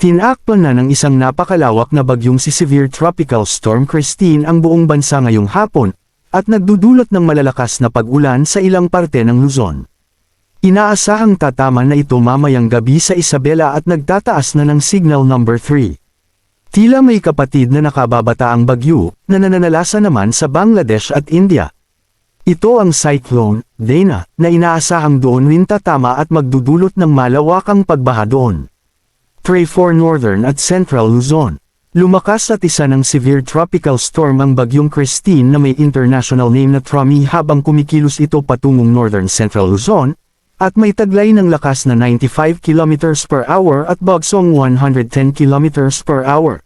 Tinakpan na ng isang napakalawak na bagyong si Severe Tropical Storm Christine ang buong bansa ngayong hapon, at nagdudulot ng malalakas na pag-ulan sa ilang parte ng Luzon. Inaasahang tatama na ito mamayang gabi sa Isabela at nagtataas na ng Signal Number 3. Tila may kapatid na nakababata ang bagyo, na nananalasa naman sa Bangladesh at India. Ito ang Cyclone Dana, na inaasahang doon rin tatama at magdudulot ng malawakang pagbaha doon. Pray for Northern at Central Luzon. Lumakas at isa ng severe tropical storm ang bagyong Christine na may international name na Trami habang kumikilos ito patungong Northern Central Luzon, at may taglay ng lakas na 95 km per hour at bagsong 110 km per hour.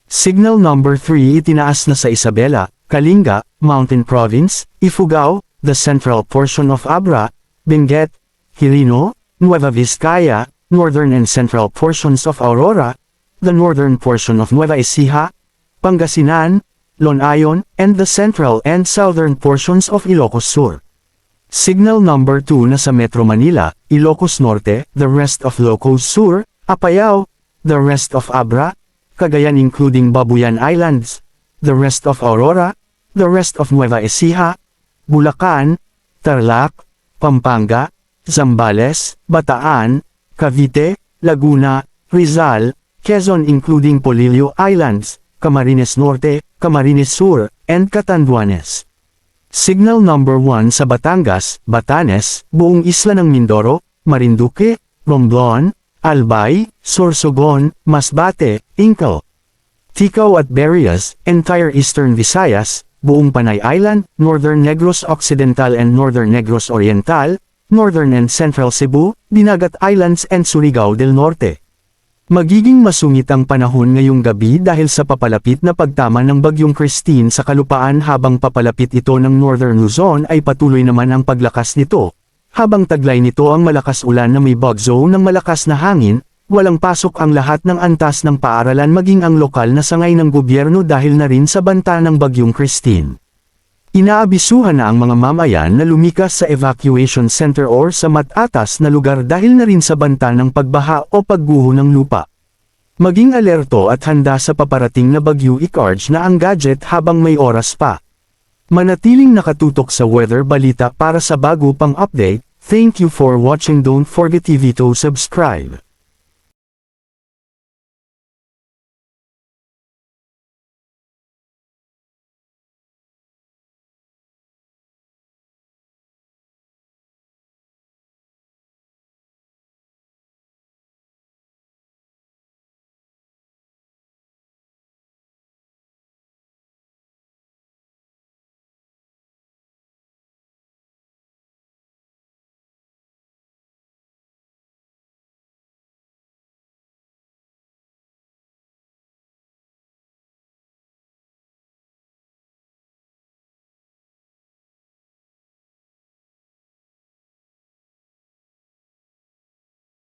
Signal Number 3 itinaas na sa Isabela, Kalinga, Mountain Province, Ifugao, the central portion of Abra, Benguet, Quirino, Nueva Vizcaya, northern and central portions of Aurora, the northern portion of Nueva Ecija, Pangasinan, Lonayon, and the central and southern portions of Ilocos Sur. Signal Number 2 na sa Metro Manila, Ilocos Norte, the rest of Ilocos Sur, Apayao, the rest of Abra, Cagayan including Babuyan Islands, the rest of Aurora, the rest of Nueva Ecija, Bulacan, Tarlac, Pampanga, Zambales, Bataan, Cavite, Laguna, Rizal, Quezon including Polillo Islands, Camarines Norte, Camarines Sur, and Catanduanes. Signal Number 1 sa Batangas, Batanes, buong isla ng Mindoro, Marinduque, Romblon, Albay, Sorsogon, Masbate, Incal, Ticao at Berias, entire Eastern Visayas, buong Panay Island, Northern Negros Occidental and Northern Negros Oriental, Northern and Central Cebu, Dinagat Islands and Surigao del Norte. Magiging masungit ang panahon ngayong gabi dahil sa papalapit na pagtama ng bagyong Christine sa kalupaan habang papalapit ito ng Northern Luzon ay patuloy naman ang paglakas nito. Habang taglay nito ang malakas ulan na may bug zone ng malakas na hangin, walang pasok ang lahat ng antas ng paaralan maging ang lokal na sangay ng gobyerno dahil na rin sa banta ng bagyong Christine. Inaabisuhan na ang mga mamayan na lumikas sa evacuation center or sa matatas na lugar dahil na rin sa banta ng pagbaha o pagguho ng lupa. Maging alerto at handa sa paparating na bagyo i-charge na ang gadget habang may oras pa. Manatiling nakatutok sa weather balita para sa bago pang update. Thank you for watching. Don't forget to subscribe.